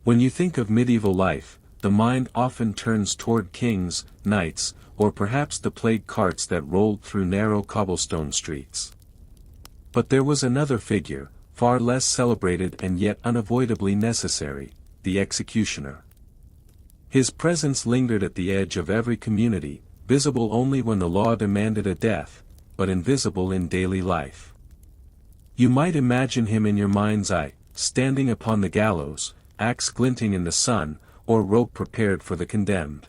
When you think of medieval life, the mind often turns toward kings, knights, or perhaps the plague carts that rolled through narrow cobblestone streets. But there was another figure, far less celebrated and yet unavoidably necessary, the executioner. His presence lingered at the edge of every community, visible only when the law demanded a death, but invisible in daily life. You might imagine him in your mind's eye, standing upon the gallows, axe glinting in the sun, or rope prepared for the condemned.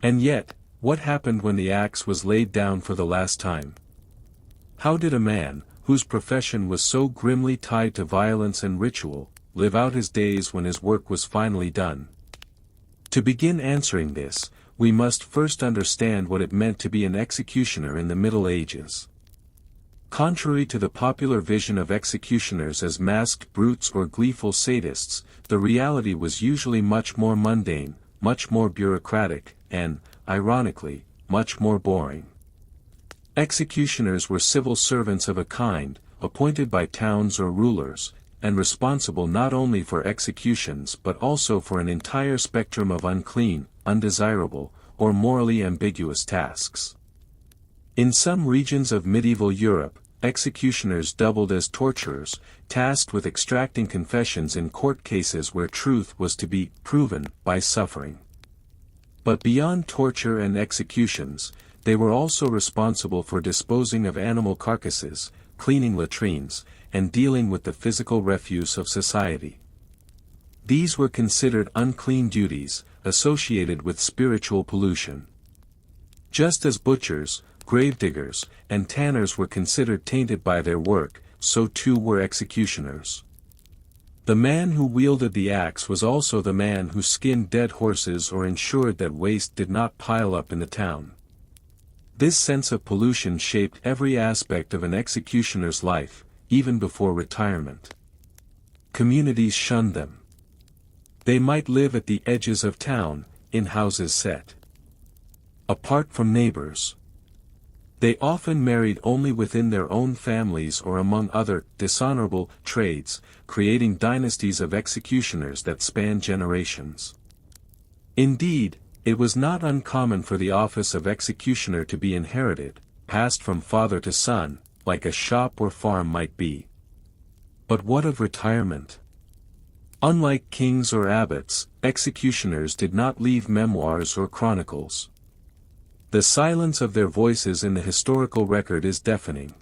And yet, what happened when the axe was laid down for the last time? How did a man, whose profession was so grimly tied to violence and ritual, live out his days when his work was finally done? To begin answering this, we must first understand what it meant to be an executioner in the Middle Ages. Contrary to the popular vision of executioners as masked brutes or gleeful sadists, the reality was usually much more mundane, much more bureaucratic, and, ironically, much more boring. Executioners were civil servants of a kind, appointed by towns or rulers, and responsible not only for executions but also for an entire spectrum of unclean, undesirable, or morally ambiguous tasks. In some regions of medieval Europe, executioners doubled as torturers, tasked with extracting confessions in court cases where truth was to be proven by suffering. But beyond torture and executions, they were also responsible for disposing of animal carcasses, cleaning latrines, and dealing with the physical refuse of society. These were considered unclean duties, associated with spiritual pollution. Just as butchers, gravediggers, and tanners were considered tainted by their work, so too were executioners. The man who wielded the axe was also the man who skinned dead horses or ensured that waste did not pile up in the town. This sense of pollution shaped every aspect of an executioner's life, even before retirement. Communities shunned them. They might live at the edges of town, in houses set apart from neighbors. They often married only within their own families or among other, dishonorable, trades, creating dynasties of executioners that spanned generations. Indeed, it was not uncommon for the office of executioner to be inherited, passed from father to son, like a shop or farm might be. But what of retirement? Unlike kings or abbots, executioners did not leave memoirs or chronicles. The silence of their voices in the historical record is deafening.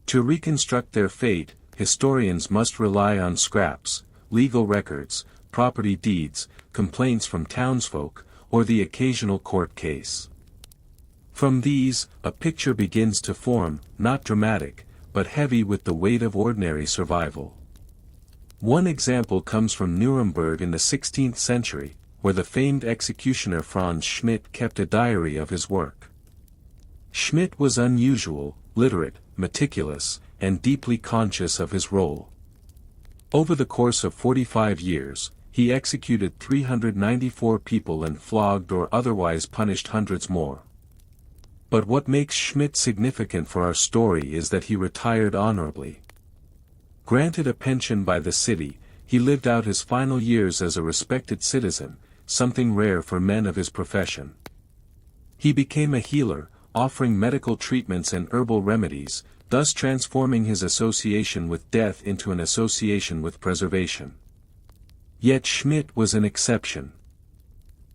To reconstruct their fate, historians must rely on scraps, legal records, property deeds, complaints from townsfolk, or the occasional court case. From these, a picture begins to form, not dramatic, but heavy with the weight of ordinary survival. One example comes from Nuremberg in the 16th century, where the famed executioner Franz Schmidt kept a diary of his work. Schmidt was unusual, literate, meticulous, and deeply conscious of his role. Over the course of 45 years, he executed 394 people and flogged or otherwise punished hundreds more. But what makes Schmidt significant for our story is that he retired honorably. Granted a pension by the city, he lived out his final years as a respected citizen, something rare for men of his profession. He became a healer, offering medical treatments and herbal remedies, thus transforming his association with death into an association with preservation. Yet Schmidt was an exception.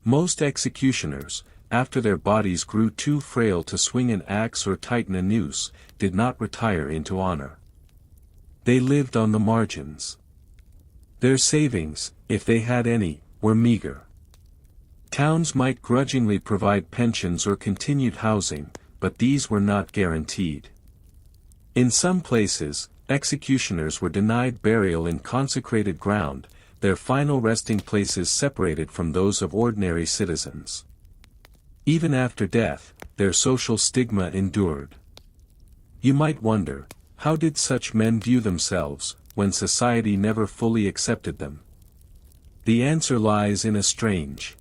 Most executioners, after their bodies grew too frail to swing an axe or tighten a noose, did not retire into honor. They lived on the margins. Their savings, if they had any, were meager. Towns might grudgingly provide pensions or continued housing, but these were not guaranteed. In some places, executioners were denied burial in consecrated ground, their final resting places separated from those of ordinary citizens. Even after death, their social stigma endured. You might wonder, how did such men view themselves, when society never fully accepted them? The answer lies in a strange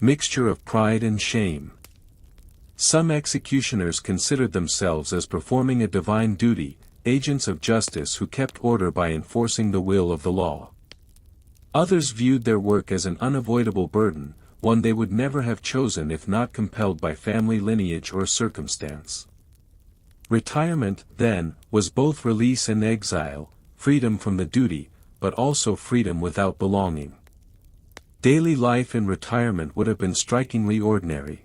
mixture of pride and shame. Some executioners considered themselves as performing a divine duty, agents of justice who kept order by enforcing the will of the law. Others viewed their work as an unavoidable burden, one they would never have chosen if not compelled by family lineage or circumstance. Retirement, then, was both release and exile, freedom from the duty, but also freedom without belonging. Daily life in retirement would have been strikingly ordinary.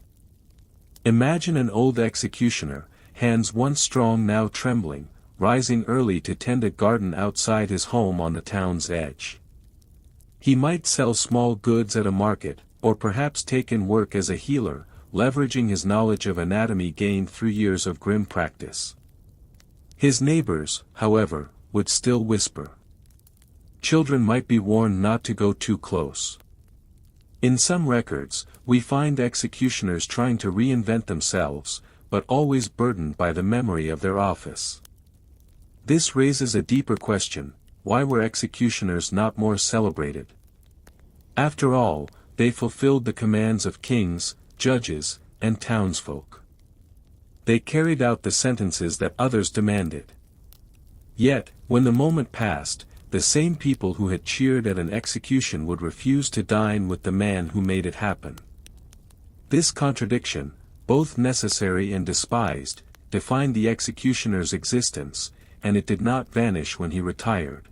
Imagine an old executioner, hands once strong now trembling, rising early to tend a garden outside his home on the town's edge. He might sell small goods at a market, or perhaps take in work as a healer, leveraging his knowledge of anatomy gained through years of grim practice. His neighbors, however, would still whisper. Children might be warned not to go too close. In some records, we find executioners trying to reinvent themselves, but always burdened by the memory of their office. This raises a deeper question: why were executioners not more celebrated? After all, they fulfilled the commands of kings, judges, and townsfolk. They carried out the sentences that others demanded. Yet, when the moment passed, the same people who had cheered at an execution would refuse to dine with the man who made it happen. This contradiction, both necessary and despised, defined the executioner's existence, and it did not vanish when he retired.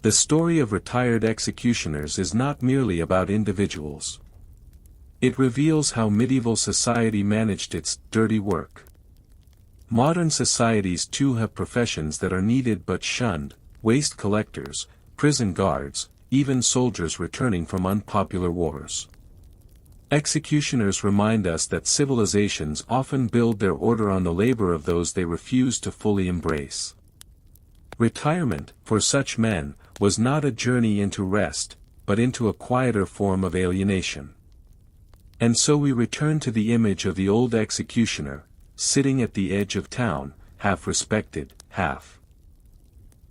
The story of retired executioners is not merely about individuals. It reveals how medieval society managed its dirty work. Modern societies too have professions that are needed but shunned: waste collectors, prison guards, even soldiers returning from unpopular wars. Executioners remind us that civilizations often build their order on the labor of those they refuse to fully embrace. Retirement, for such men, was not a journey into rest, but into a quieter form of alienation. And so we return to the image of the old executioner, sitting at the edge of town, half respected, half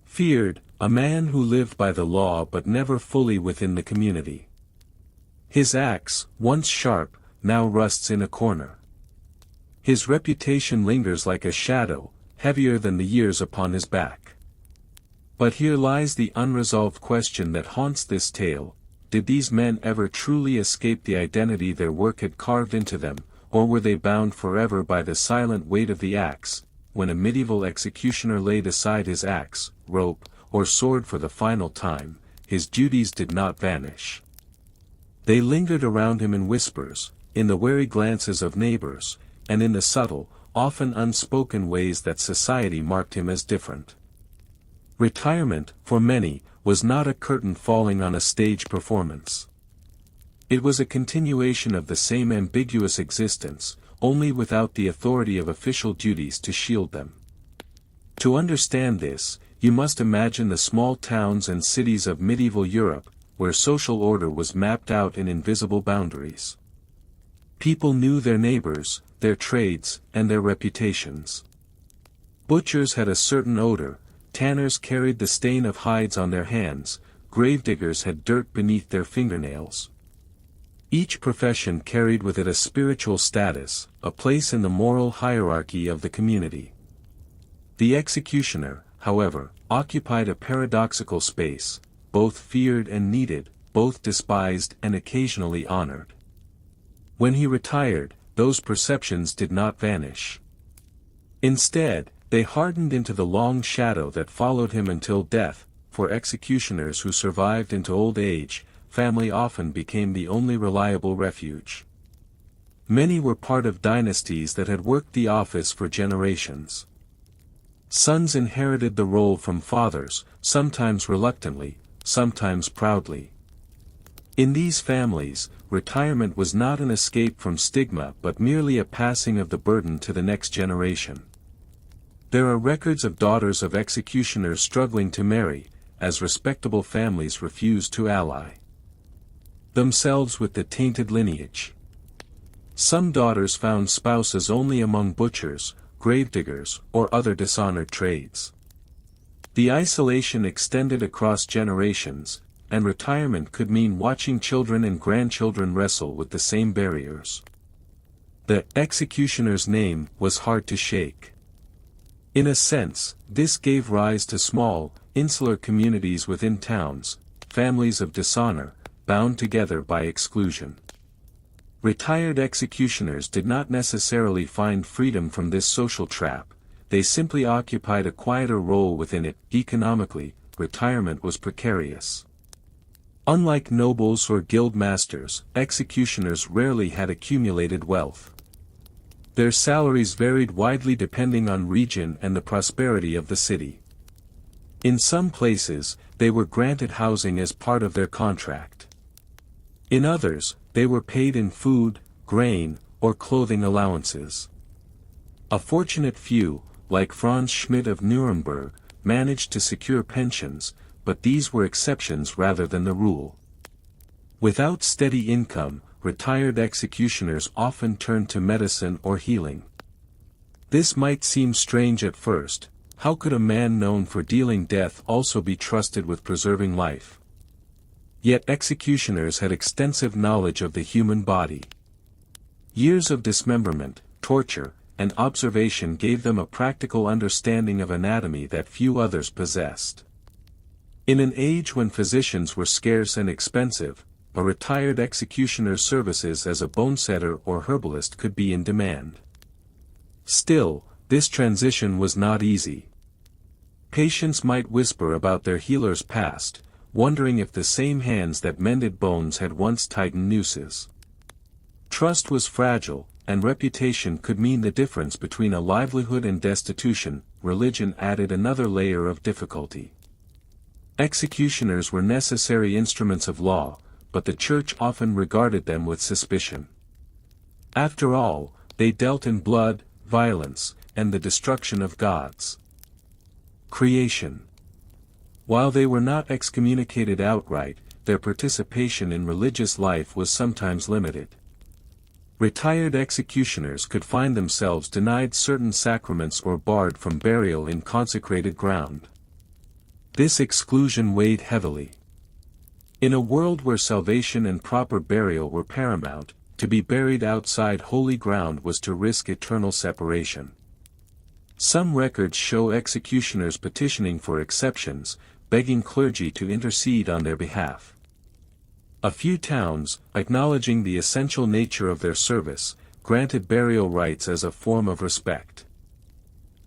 feared, a man who lived by the law but never fully within the community. His axe, once sharp, now rusts in a corner. His reputation lingers like a shadow, heavier than the years upon his back. But here lies the unresolved question that haunts this tale: did these men ever truly escape the identity their work had carved into them, or were they bound forever by the silent weight of the axe? When a medieval executioner laid aside his axe, rope, or sword for the final time, his duties did not vanish. They lingered around him in whispers, in the wary glances of neighbors, and in the subtle, often unspoken ways that society marked him as different. Retirement, for many, was not a curtain falling on a stage performance. It was a continuation of the same ambiguous existence, only without the authority of official duties to shield them. To understand this, you must imagine the small towns and cities of medieval Europe, where social order was mapped out in invisible boundaries. People knew their neighbors, their trades, and their reputations. Butchers had a certain odor, tanners carried the stain of hides on their hands, gravediggers had dirt beneath their fingernails. Each profession carried with it a spiritual status, a place in the moral hierarchy of the community. The executioner, however, occupied a paradoxical space, both feared and needed, both despised and occasionally honored. When he retired, those perceptions did not vanish. Instead, they hardened into the long shadow that followed him until death. For executioners who survived into old age, family often became the only reliable refuge. Many were part of dynasties that had worked the office for generations. Sons inherited the role from fathers, sometimes reluctantly, sometimes proudly. In these families, retirement was not an escape from stigma but merely a passing of the burden to the next generation. There are records of daughters of executioners struggling to marry, as respectable families refused to ally themselves with the tainted lineage. Some daughters found spouses only among butchers, gravediggers, or other dishonored trades. The isolation extended across generations, and retirement could mean watching children and grandchildren wrestle with the same barriers. The executioner's name was hard to shake. In a sense, this gave rise to small, insular communities within towns, families of dishonor, bound together by exclusion. Retired executioners did not necessarily find freedom from this social trap, they simply occupied a quieter role within it. Economically, retirement was precarious. Unlike nobles or guild masters, executioners rarely had accumulated wealth. Their salaries varied widely depending on region and the prosperity of the city. In some places, they were granted housing as part of their contract. In others, they were paid in food, grain, or clothing allowances. A fortunate few, like Franz Schmidt of Nuremberg, managed to secure pensions, but these were exceptions rather than the rule. Without steady income, retired executioners often turned to medicine or healing. This might seem strange at first. How could a man known for dealing death also be trusted with preserving life? Yet executioners had extensive knowledge of the human body. Years of dismemberment, torture, and observation gave them a practical understanding of anatomy that few others possessed. In an age when physicians were scarce and expensive, a retired executioner's services as a bonesetter or herbalist could be in demand. Still, this transition was not easy. Patients might whisper about their healer's past, wondering if the same hands that mended bones had once tightened nooses. Trust was fragile, and reputation could mean the difference between a livelihood and destitution. Religion added another layer of difficulty. Executioners were necessary instruments of law, but the church often regarded them with suspicion. After all, they dealt in blood, violence, and the destruction of God's creation. While they were not excommunicated outright, their participation in religious life was sometimes limited. Retired executioners could find themselves denied certain sacraments or barred from burial in consecrated ground. This exclusion weighed heavily. In a world where salvation and proper burial were paramount, to be buried outside holy ground was to risk eternal separation. Some records show executioners petitioning for exceptions, begging clergy to intercede on their behalf. A few towns, acknowledging the essential nature of their service, granted burial rites as a form of respect.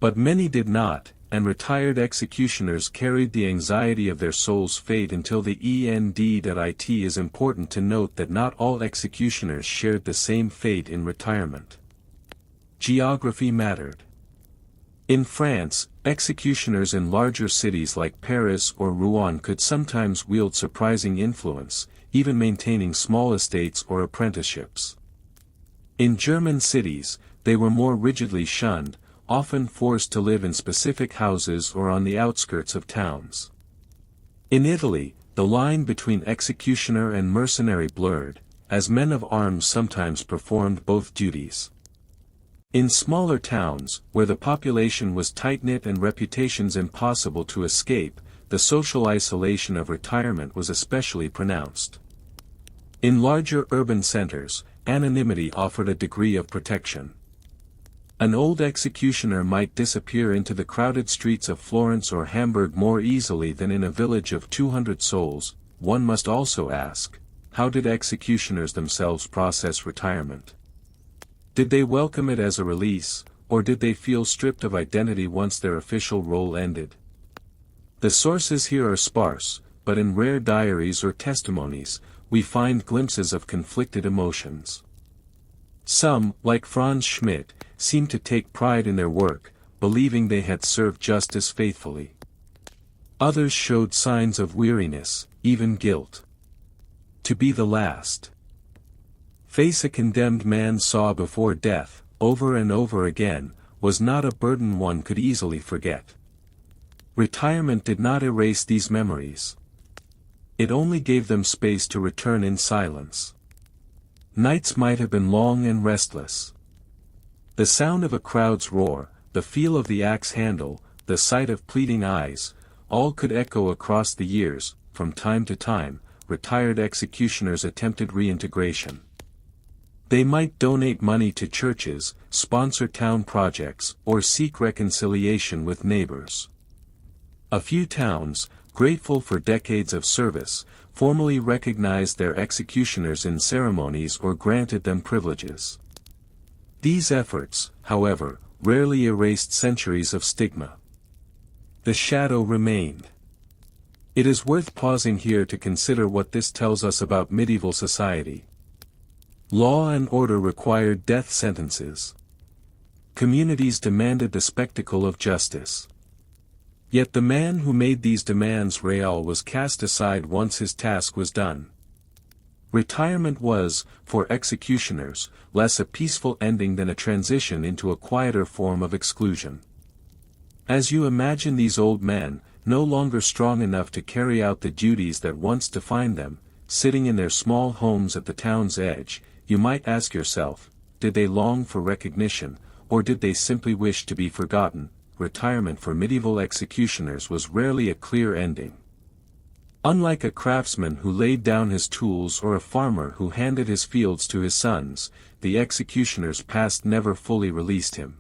But many did not, and retired executioners carried the anxiety of their soul's fate until the end. It is important to note that not all executioners shared the same fate in retirement. Geography mattered. In France, executioners in larger cities like Paris or Rouen could sometimes wield surprising influence, even maintaining small estates or apprenticeships. In German cities, they were more rigidly shunned, often forced to live in specific houses or on the outskirts of towns. In Italy, the line between executioner and mercenary blurred, as men of arms sometimes performed both duties. In smaller towns, where the population was tight-knit and reputations impossible to escape, the social isolation of retirement was especially pronounced. In larger urban centers, anonymity offered a degree of protection. An old executioner might disappear into the crowded streets of Florence or Hamburg more easily than in a village of 200 souls. One must also ask, how did executioners themselves process retirement? Did they welcome it as a release, or did they feel stripped of identity once their official role ended? The sources here are sparse, but in rare diaries or testimonies, we find glimpses of conflicted emotions. Some, like Franz Schmidt, seem to take pride in their work, believing they had served justice faithfully. Others showed signs of weariness, even guilt. To be the last. Face a condemned man saw before death, over and over again, was not a burden one could easily forget. Retirement did not erase these memories. It only gave them space to return in silence. Nights might have been long and restless. The sound of a crowd's roar, the feel of the axe handle, the sight of pleading eyes, all could echo across the years. From time to time, retired executioners attempted reintegration. They might donate money to churches, sponsor town projects, or seek reconciliation with neighbors. A few towns, grateful for decades of service, formally recognized their executioners in ceremonies or granted them privileges. These efforts, however, rarely erased centuries of stigma. The shadow remained. It is worth pausing here to consider what this tells us about medieval society. Law and order required death sentences. Communities demanded the spectacle of justice. Yet the man who made these demands real was cast aside once his task was done. Retirement was, for executioners, less a peaceful ending than a transition into a quieter form of exclusion. As you imagine these old men, no longer strong enough to carry out the duties that once defined them, sitting in their small homes at the town's edge, you might ask yourself, did they long for recognition, or did they simply wish to be forgotten? Retirement for medieval executioners was rarely a clear ending. Unlike a craftsman who laid down his tools or a farmer who handed his fields to his sons, the executioner's past never fully released him.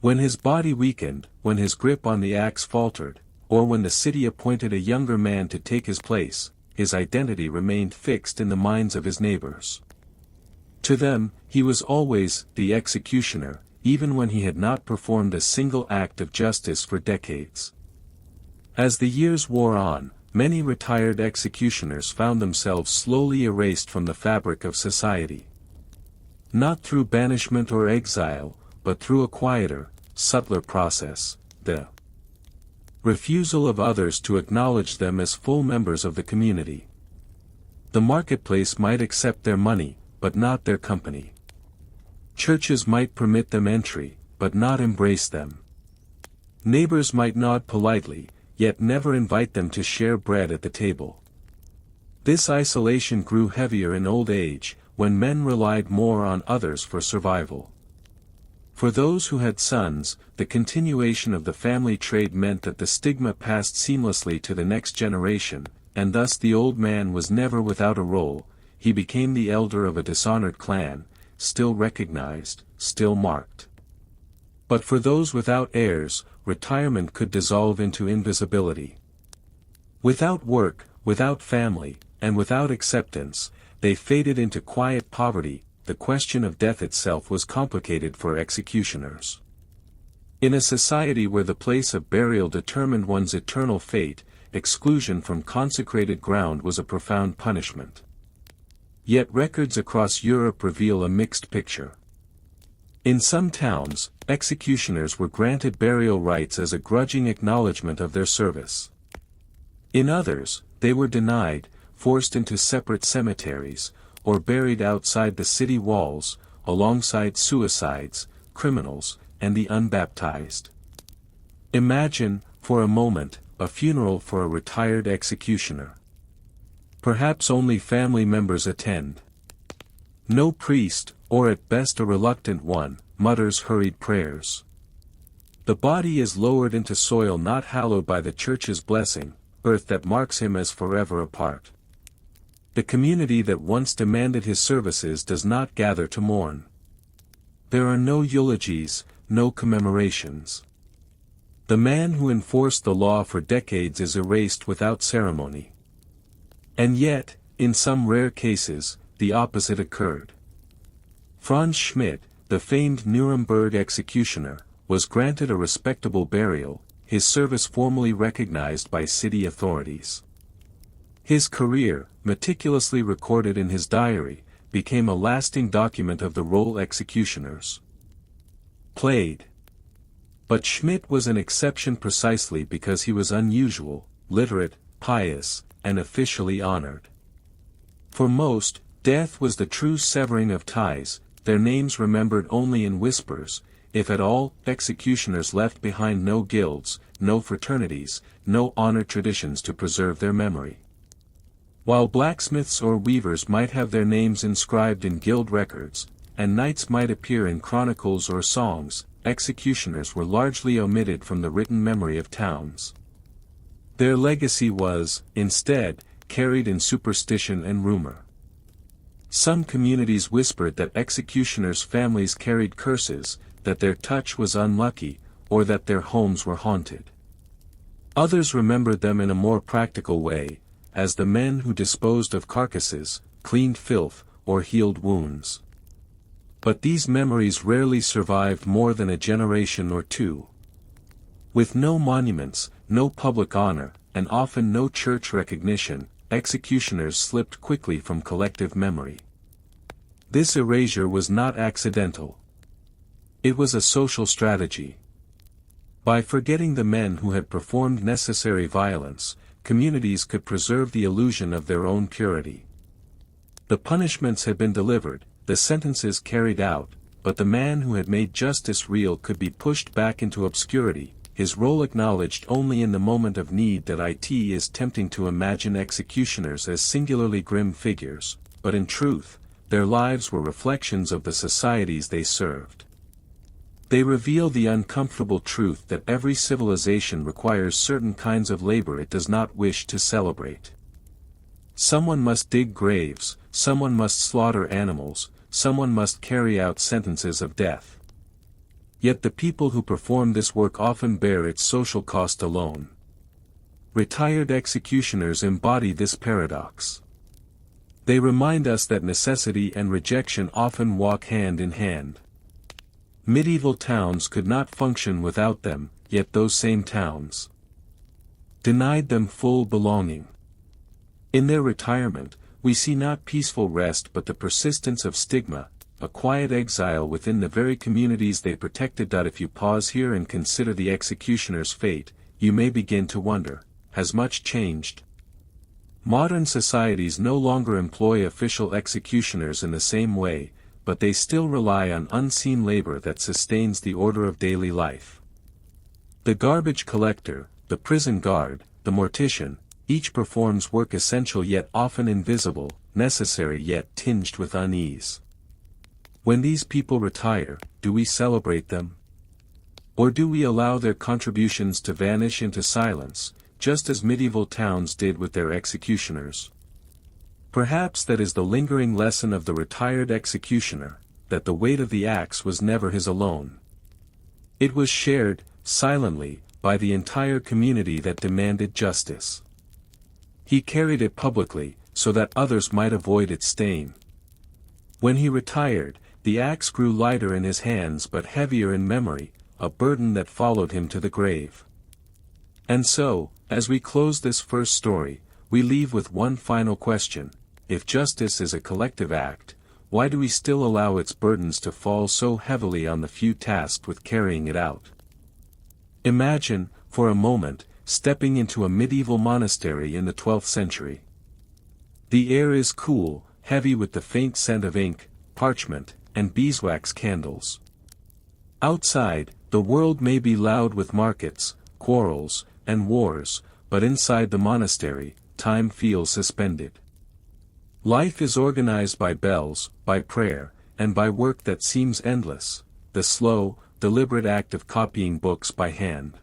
When his body weakened, when his grip on the axe faltered, or when the city appointed a younger man to take his place, his identity remained fixed in the minds of his neighbors. To them, he was always the executioner, even when he had not performed a single act of justice for decades. As the years wore on, many retired executioners found themselves slowly erased from the fabric of society. Not through banishment or exile, but through a quieter, subtler process, the refusal of others to acknowledge them as full members of the community. The marketplace might accept their money, but not their company. Churches might permit them entry, but not embrace them. Neighbors might nod politely, yet never invite them to share bread at the table. This isolation grew heavier in old age, when men relied more on others for survival. For those who had sons, the continuation of the family trade meant that the stigma passed seamlessly to the next generation, and thus the old man was never without a role. He became the elder of a dishonored clan, still recognized, still marked. But for those without heirs, retirement could dissolve into invisibility. Without work, without family, and without acceptance, they faded into quiet poverty. The question of death itself was complicated for executioners. In a society where the place of burial determined one's eternal fate, exclusion from consecrated ground was a profound punishment. Yet records across Europe reveal a mixed picture. In some towns, executioners were granted burial rights as a grudging acknowledgement of their service. In others, they were denied, forced into separate cemeteries, or buried outside the city walls, alongside suicides, criminals, and the unbaptized. Imagine, for a moment, a funeral for a retired executioner. Perhaps only family members attend. No priest, or at best a reluctant one, mutters hurried prayers. The body is lowered into soil not hallowed by the church's blessing, earth that marks him as forever apart. The community that once demanded his services does not gather to mourn. There are no eulogies, no commemorations. The man who enforced the law for decades is erased without ceremony. And yet, in some rare cases, the opposite occurred. Franz Schmidt, the famed Nuremberg executioner, was granted a respectable burial, his service formally recognized by city authorities. His career, meticulously recorded in his diary, became a lasting document of the role executioners played. But Schmidt was an exception precisely because he was unusual, literate, pious, and officially honored. For most, death was the true severing of ties, their names remembered only in whispers. If at all, executioners left behind no guilds, no fraternities, no honor traditions to preserve their memory. While blacksmiths or weavers might have their names inscribed in guild records, and knights might appear in chronicles or songs, executioners were largely omitted from the written memory of towns. Their legacy was, instead, carried in superstition and rumor. Some communities whispered that executioners' families carried curses, that their touch was unlucky, or that their homes were haunted. Others remembered them in a more practical way, as the men who disposed of carcasses, cleaned filth, or healed wounds. But these memories rarely survived more than a generation or two. With no monuments, no public honor, and often no church recognition, executioners slipped quickly from collective memory. This erasure was not accidental. It was a social strategy. By forgetting the men who had performed necessary violence, communities could preserve the illusion of their own purity. The punishments had been delivered, the sentences carried out, but the man who had made justice real could be pushed back into obscurity, his role acknowledged only in the moment of need. That it is tempting to imagine executioners as singularly grim figures, but in truth, their lives were reflections of the societies they served. They reveal the uncomfortable truth that every civilization requires certain kinds of labor it does not wish to celebrate. Someone must dig graves, someone must slaughter animals, someone must carry out sentences of death. Yet the people who perform this work often bear its social cost alone. Retired executioners embody this paradox. They remind us that necessity and rejection often walk hand in hand. Medieval towns could not function without them, yet those same towns denied them full belonging. In their retirement, we see not peaceful rest but the persistence of stigma, a quiet exile within the very communities they protected. If you pause here and consider the executioner's fate, you may begin to wonder, has much changed? Modern societies no longer employ official executioners in the same way, but they still rely on unseen labor that sustains the order of daily life. The garbage collector, the prison guard, the mortician, each performs work essential yet often invisible, necessary yet tinged with unease. When these people retire, do we celebrate them? Or do we allow their contributions to vanish into silence, just as medieval towns did with their executioners? Perhaps that is the lingering lesson of the retired executioner, that the weight of the axe was never his alone. It was shared, silently, by the entire community that demanded justice. He carried it publicly, so that others might avoid its stain. When he retired, the axe grew lighter in his hands but heavier in memory, a burden that followed him to the grave. And so, as we close this first story, we leave with one final question: if justice is a collective act, why do we still allow its burdens to fall so heavily on the few tasked with carrying it out? Imagine, for a moment, stepping into a medieval monastery in the 12th century. The air is cool, heavy with the faint scent of ink, parchment, and beeswax candles. Outside, the world may be loud with markets, quarrels, and wars, but inside the monastery, time feels suspended. Life is organized by bells, by prayer, and by work that seems endless, the slow, deliberate act of copying books by hand.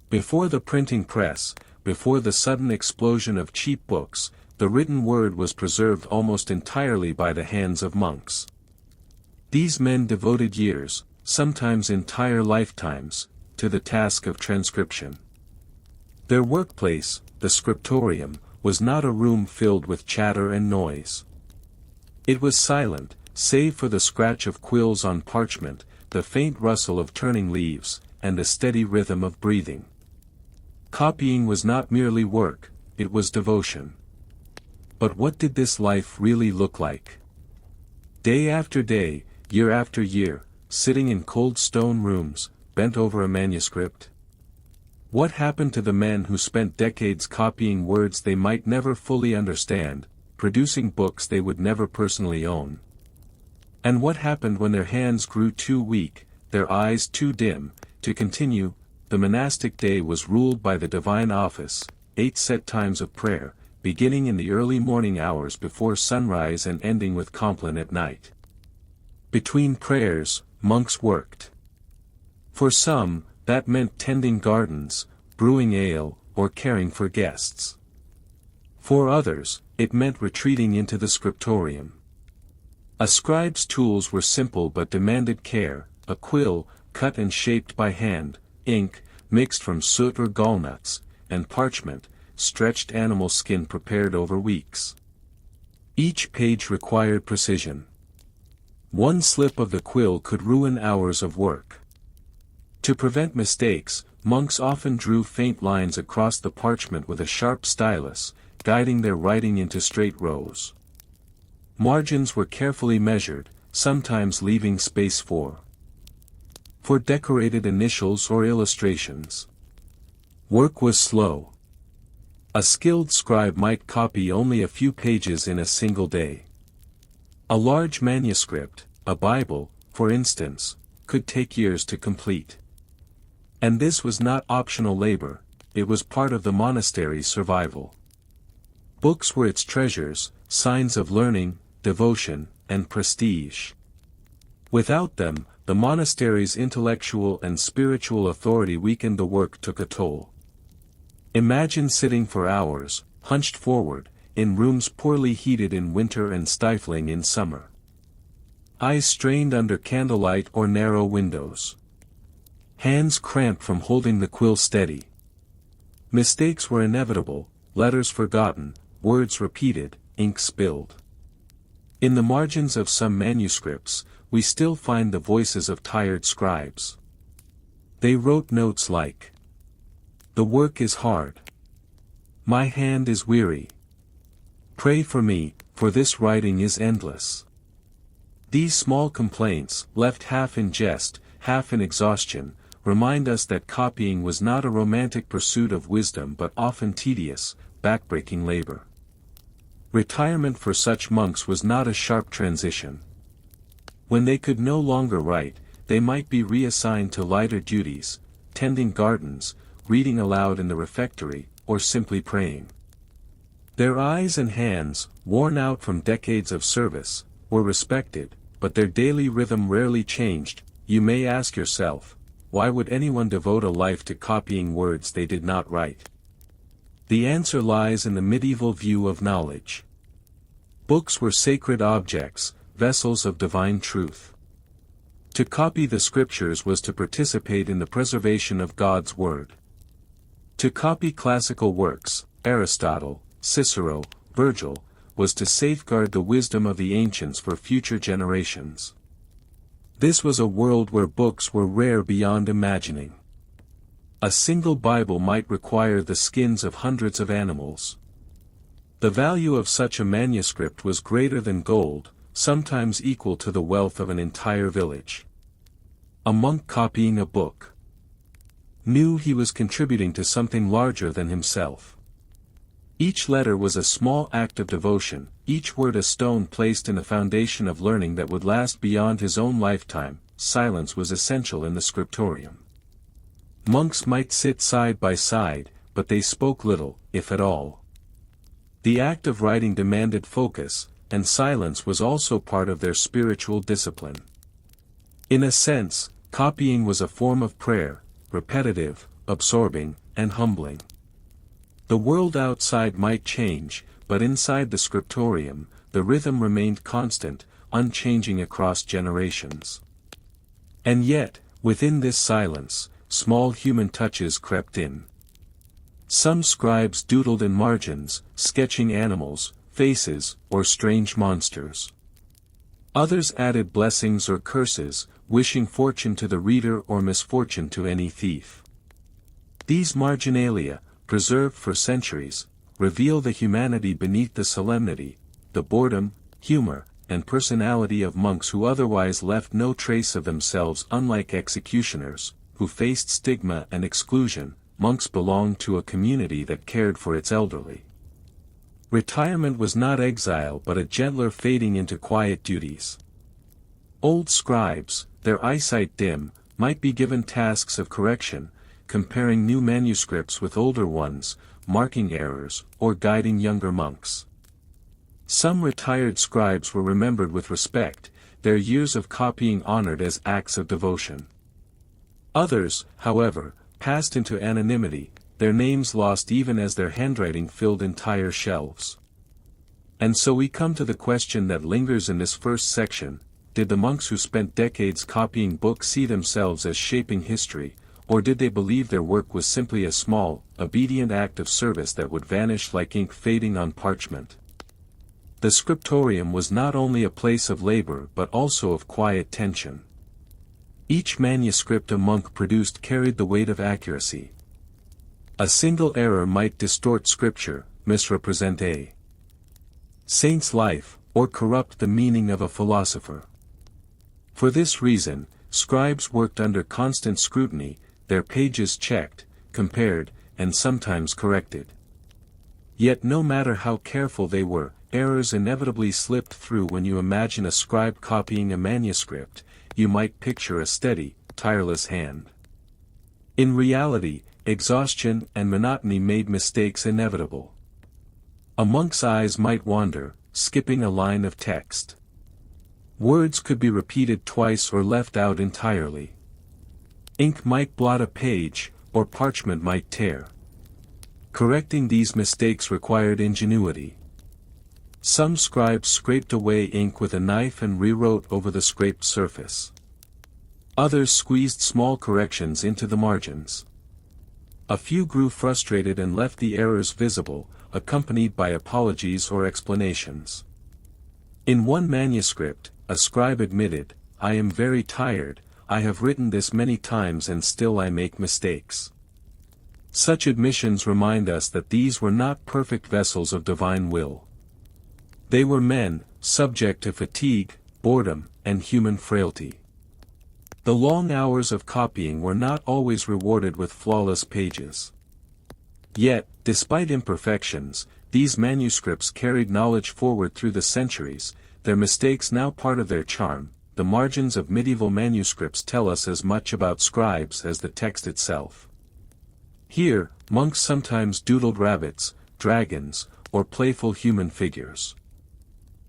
Before the printing press, before the sudden explosion of cheap books, the written word was preserved almost entirely by the hands of monks. These men devoted years, sometimes entire lifetimes, to the task of transcription. Their workplace, the scriptorium, was not a room filled with chatter and noise. It was silent, save for the scratch of quills on parchment, the faint rustle of turning leaves, and the steady rhythm of breathing. Copying was not merely work, it was devotion. But what did this life really look like? Day after day, year after year, sitting in cold stone rooms, bent over a manuscript? What happened to the men who spent decades copying words they might never fully understand, producing books they would never personally own? And what happened when their hands grew too weak, their eyes too dim, to continue? The monastic day was ruled by the divine office, 8 set times of prayer, beginning in the early morning hours before sunrise and ending with Compline at night. Between prayers, monks worked. For some, that meant tending gardens, brewing ale, or caring for guests. For others, it meant retreating into the scriptorium. A scribe's tools were simple but demanded care: a quill, cut and shaped by hand; ink, mixed from soot or gallnuts, and parchment, stretched animal skin prepared over weeks. Each page required precision. One slip of the quill could ruin hours of work. To prevent mistakes, monks often drew faint lines across the parchment with a sharp stylus, guiding their writing into straight rows. Margins were carefully measured, sometimes leaving space for decorated initials or illustrations. Work was slow. A skilled scribe might copy only a few pages in a single day. A large manuscript, a Bible, for instance, could take years to complete. And this was not optional labor, it was part of the monastery's survival. Books were its treasures, signs of learning, devotion, and prestige. Without them, the monastery's intellectual and spiritual authority weakened. The work took a toll. Imagine sitting for hours, hunched forward, in rooms poorly heated in winter and stifling in summer. Eyes strained under candlelight or narrow windows. Hands cramped from holding the quill steady. Mistakes were inevitable, letters forgotten, words repeated, ink spilled. In the margins of some manuscripts, we still find the voices of tired scribes. They wrote notes like, "The work is hard. My hand is weary. Pray for me, for this writing is endless." These small complaints, left half in jest, half in exhaustion, remind us that copying was not a romantic pursuit of wisdom but often tedious, backbreaking labor. Retirement for such monks was not a sharp transition. When they could no longer write, they might be reassigned to lighter duties, tending gardens, reading aloud in the refectory, or simply praying. Their eyes and hands, worn out from decades of service, were respected, but their daily rhythm rarely changed. You may ask yourself, why would anyone devote a life to copying words they did not write? The answer lies in the medieval view of knowledge. Books were sacred objects, vessels of divine truth. To copy the scriptures was to participate in the preservation of God's word. To copy classical works, Aristotle, Cicero, Virgil, was to safeguard the wisdom of the ancients for future generations. This was a world where books were rare beyond imagining. A single Bible might require the skins of hundreds of animals. The value of such a manuscript was greater than gold, sometimes equal to the wealth of an entire village. A monk copying a book knew he was contributing to something larger than himself. Each letter was a small act of devotion, each word a stone placed in the foundation of learning that would last beyond his own lifetime. Silence was essential in the scriptorium. Monks might sit side by side, but they spoke little, if at all. The act of writing demanded focus, and silence was also part of their spiritual discipline. In a sense, copying was a form of prayer, repetitive, absorbing, and humbling. The world outside might change, but inside the scriptorium, the rhythm remained constant, unchanging across generations. And yet, within this silence, small human touches crept in. Some scribes doodled in margins, sketching animals, faces, or strange monsters. Others added blessings or curses, wishing fortune to the reader or misfortune to any thief. These marginalia, preserved for centuries, reveal the humanity beneath the solemnity, the boredom, humor, and personality of monks who otherwise left no trace of themselves. Unlike executioners, who faced stigma and exclusion, monks belonged to a community that cared for its elderly. Retirement was not exile but a gentler fading into quiet duties. Old scribes, their eyesight dim, might be given tasks of correction, comparing new manuscripts with older ones, marking errors, or guiding younger monks. Some retired scribes were remembered with respect, their years of copying honored as acts of devotion. Others, however, passed into anonymity, their names lost even as their handwriting filled entire shelves. And so we come to the question that lingers in this first section: did the monks who spent decades copying books see themselves as shaping history, or did they believe their work was simply a small, obedient act of service that would vanish like ink fading on parchment? The scriptorium was not only a place of labor but also of quiet tension. Each manuscript a monk produced carried the weight of accuracy. A single error might distort scripture, misrepresent a saint's life, or corrupt the meaning of a philosopher. For this reason, scribes worked under constant scrutiny, their pages checked, compared, and sometimes corrected. Yet no matter how careful they were, errors inevitably slipped through. When you imagine a scribe copying a manuscript, you might picture a steady, tireless hand. In reality, exhaustion and monotony made mistakes inevitable. A monk's eyes might wander, skipping a line of text. Words could be repeated twice or left out entirely. Ink might blot a page, or parchment might tear. Correcting these mistakes required ingenuity. Some scribes scraped away ink with a knife and rewrote over the scraped surface. Others squeezed small corrections into the margins. A few grew frustrated and left the errors visible, accompanied by apologies or explanations. In one manuscript, a scribe admitted, "I am very tired, I have written this many times and still I make mistakes." Such admissions remind us that these were not perfect vessels of divine will. They were men, subject to fatigue, boredom, and human frailty. The long hours of copying were not always rewarded with flawless pages. Yet, despite imperfections, these manuscripts carried knowledge forward through the centuries, their mistakes now part of their charm. The margins of medieval manuscripts tell us as much about scribes as the text itself. Here, monks sometimes doodled rabbits, dragons, or playful human figures.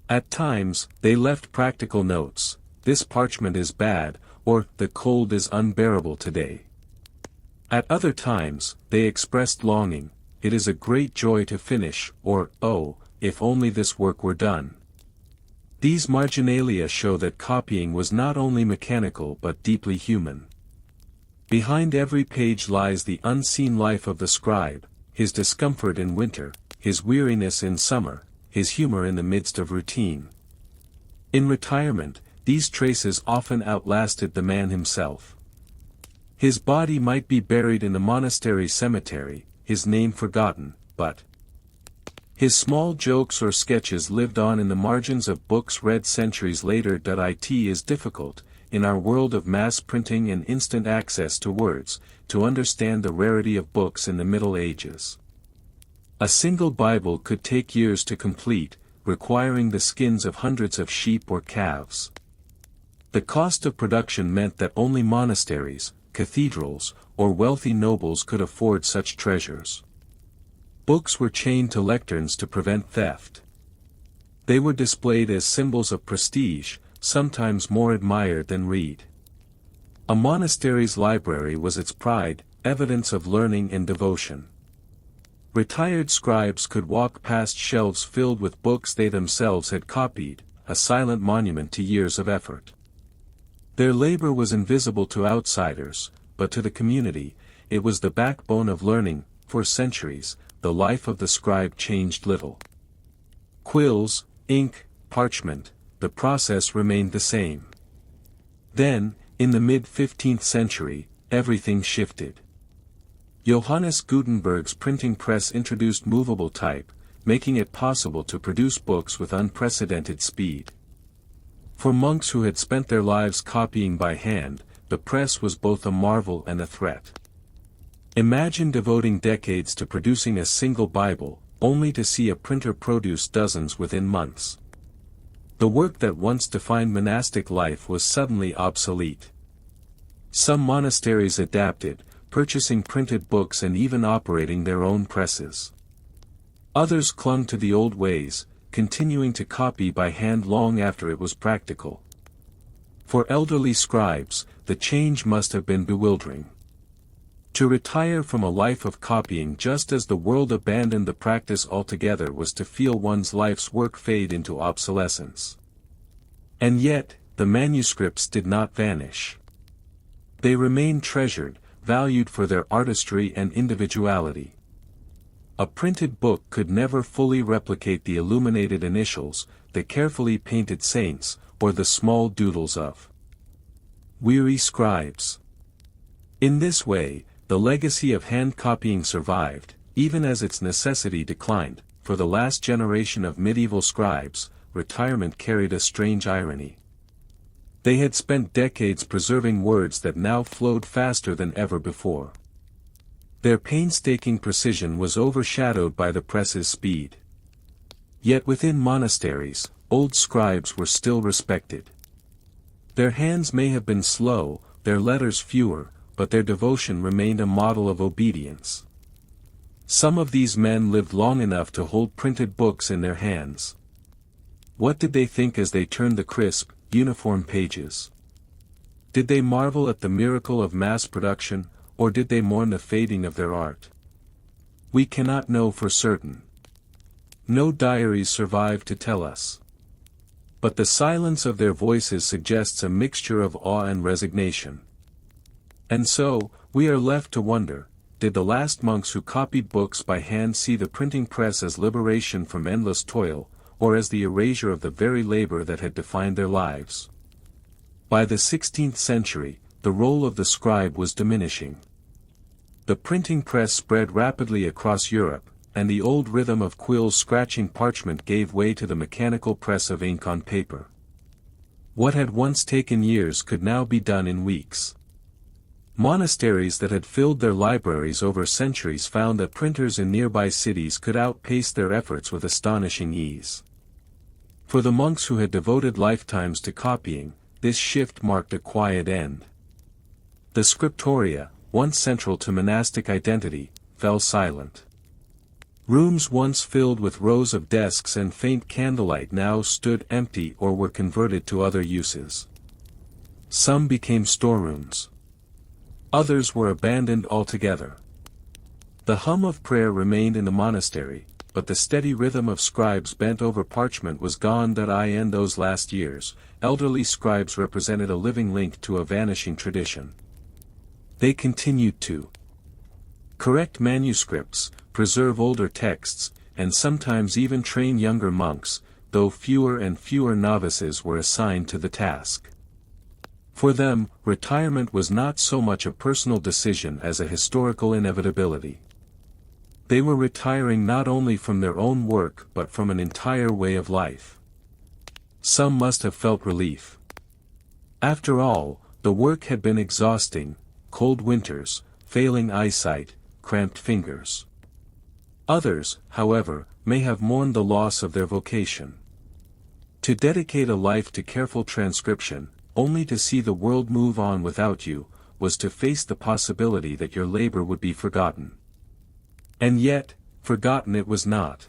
At times, they left practical notes, "This parchment is bad," or "The cold is unbearable today." At other times, they expressed longing, "It is a great joy to finish," or "Oh, if only this work were done." These marginalia show that copying was not only mechanical but deeply human. Behind every page lies the unseen life of the scribe, his discomfort in winter, his weariness in summer, his humor in the midst of routine. In retirement, these traces often outlasted the man himself. His body might be buried in a monastery cemetery, his name forgotten, but his small jokes or sketches lived on in the margins of books read centuries later. It is difficult, in our world of mass printing and instant access to words, to understand the rarity of books in the Middle Ages. A single Bible could take years to complete, requiring the skins of hundreds of sheep or calves. The cost of production meant that only monasteries, cathedrals, or wealthy nobles could afford such treasures. Books were chained to lecterns to prevent theft. They were displayed as symbols of prestige, sometimes more admired than read. A monastery's library was its pride, evidence of learning and devotion. Retired scribes could walk past shelves filled with books they themselves had copied, a silent monument to years of effort. Their labor was invisible to outsiders, but to the community, it was the backbone of learning. For centuries, the life of the scribe changed little. Quills, ink, parchment, the process remained the same. Then, in the mid-15th century, everything shifted. Johannes Gutenberg's printing press introduced movable type, making it possible to produce books with unprecedented speed. For monks who had spent their lives copying by hand, the press was both a marvel and a threat. Imagine devoting decades to producing a single Bible, only to see a printer produce dozens within months. The work that once defined monastic life was suddenly obsolete. Some monasteries adapted, purchasing printed books and even operating their own presses. Others clung to the old ways, continuing to copy by hand long after it was practical. For elderly scribes, the change must have been bewildering. To retire from a life of copying just as the world abandoned the practice altogether was to feel one's life's work fade into obsolescence. And yet, the manuscripts did not vanish. They remained treasured, valued for their artistry and individuality. A printed book could never fully replicate the illuminated initials, the carefully painted saints, or the small doodles of weary scribes. In this way, the legacy of hand copying survived, even as its necessity declined. For the last generation of medieval scribes, retirement carried a strange irony. They had spent decades preserving words that now flowed faster than ever before. Their painstaking precision was overshadowed by the press's speed. Yet within monasteries, old scribes were still respected. Their hands may have been slow, their letters fewer, but their devotion remained a model of obedience. Some of these men lived long enough to hold printed books in their hands. What did they think as they turned the crisp, uniform pages? Did they marvel at the miracle of mass production, or did they mourn the fading of their art? We cannot know for certain. No diaries survive to tell us. But the silence of their voices suggests a mixture of awe and resignation. And so, we are left to wonder, did the last monks who copied books by hand see the printing press as liberation from endless toil, or as the erasure of the very labor that had defined their lives? By the 16th century, the role of the scribe was diminishing. The printing press spread rapidly across Europe, and the old rhythm of quills scratching parchment gave way to the mechanical press of ink on paper. What had once taken years could now be done in weeks. Monasteries that had filled their libraries over centuries found that printers in nearby cities could outpace their efforts with astonishing ease. For the monks who had devoted lifetimes to copying, this shift marked a quiet end. The scriptoria, once central to monastic identity, fell silent. Rooms once filled with rows of desks and faint candlelight now stood empty or were converted to other uses. Some became storerooms. Others were abandoned altogether. The hum of prayer remained in the monastery, but the steady rhythm of scribes bent over parchment was gone. In those last years, elderly scribes represented a living link to a vanishing tradition. They continued to correct manuscripts, preserve older texts, and sometimes even train younger monks, though fewer and fewer novices were assigned to the task. For them, retirement was not so much a personal decision as a historical inevitability. They were retiring not only from their own work but from an entire way of life. Some must have felt relief. After all, the work had been exhausting: cold winters, failing eyesight, cramped fingers. Others, however, may have mourned the loss of their vocation. To dedicate a life to careful transcription, only to see the world move on without you, was to face the possibility that your labor would be forgotten. And yet, forgotten it was not.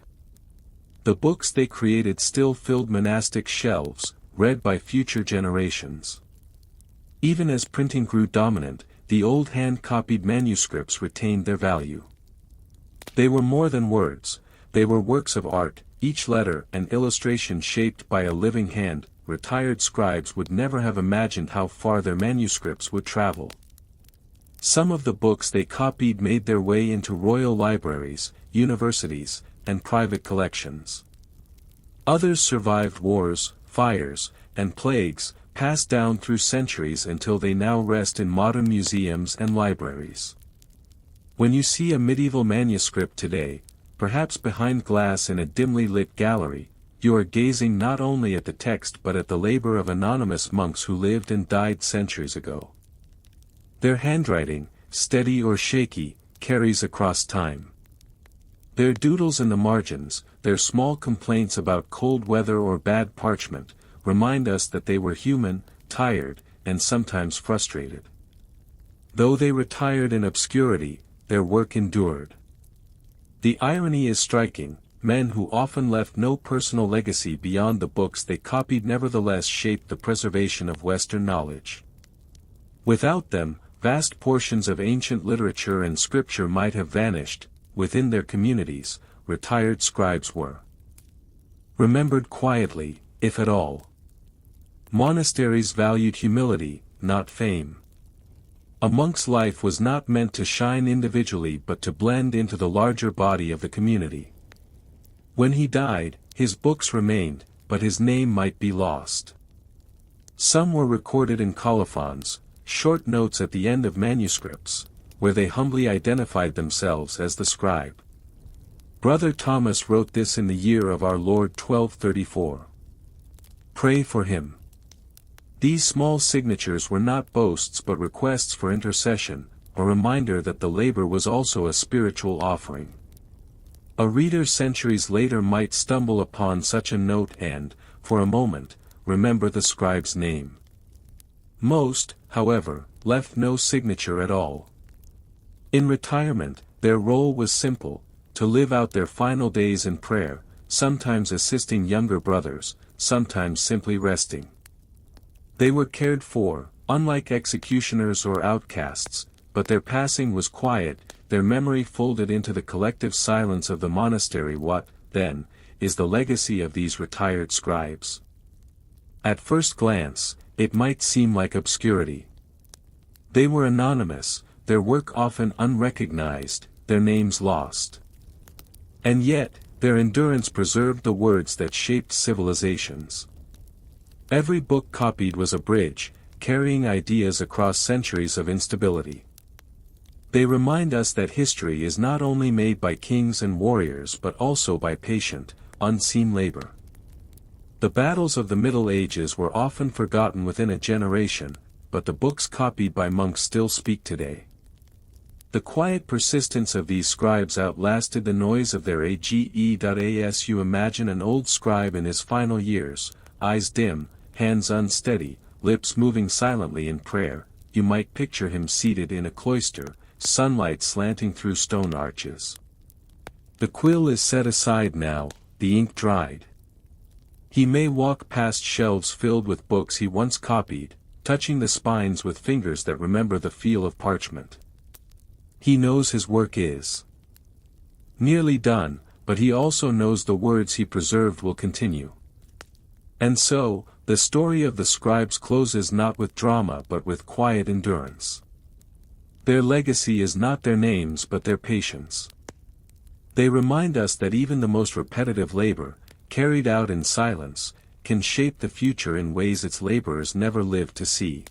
The books they created still filled monastic shelves, read by future generations. Even as printing grew dominant, the old hand-copied manuscripts retained their value. They were more than words, they were works of art, each letter and illustration shaped by a living hand. Retired scribes would never have imagined how far their manuscripts would travel. Some of the books they copied made their way into royal libraries, universities, and private collections. Others survived wars, fires, and plagues, passed down through centuries until they now rest in modern museums and libraries. When you see a medieval manuscript today, perhaps behind glass in a dimly lit gallery, you are gazing not only at the text but at the labor of anonymous monks who lived and died centuries ago. Their handwriting, steady or shaky, carries across time. Their doodles in the margins, their small complaints about cold weather or bad parchment, remind us that they were human, tired, and sometimes frustrated. Though they retired in obscurity, their work endured. The irony is striking: men who often left no personal legacy beyond the books they copied nevertheless shaped the preservation of Western knowledge. Without them, vast portions of ancient literature and scripture might have vanished. Within their communities, retired scribes were remembered quietly, if at all. Monasteries valued humility, not fame. A monk's life was not meant to shine individually but to blend into the larger body of the community. When he died, his books remained, but his name might be lost. Some were recorded in colophons, short notes at the end of manuscripts, where they humbly identified themselves as the scribe. Brother Thomas wrote this in the year of our Lord 1234. Pray for him. These small signatures were not boasts but requests for intercession, a reminder that the labor was also a spiritual offering. A reader centuries later might stumble upon such a note and, for a moment, remember the scribe's name. Most, however, left no signature at all. In retirement, their role was simple, to live out their final days in prayer, sometimes assisting younger brothers, sometimes simply resting. They were cared for, unlike executioners or outcasts, but their passing was quiet, their memory folded into the collective silence of the monastery. What, then, is the legacy of these retired scribes? At first glance, it might seem like obscurity. They were anonymous, their work often unrecognized, their names lost. And yet, their endurance preserved the words that shaped civilizations. Every book copied was a bridge, carrying ideas across centuries of instability. They remind us that history is not only made by kings and warriors but also by patient, unseen labor. The battles of the Middle Ages were often forgotten within a generation, but the books copied by monks still speak today. The quiet persistence of these scribes outlasted the noise of their age. As you imagine an old scribe in his final years, eyes dim, hands unsteady, lips moving silently in prayer, you might picture him seated in a cloister, sunlight slanting through stone arches. The quill is set aside now, the ink dried. He may walk past shelves filled with books he once copied, touching the spines with fingers that remember the feel of parchment. He knows his work is nearly done, but he also knows the words he preserved will continue. And so, the story of the scribes closes not with drama but with quiet endurance. Their legacy is not their names but their patience. They remind us that even the most repetitive labor, carried out in silence, can shape the future in ways its laborers never lived to see.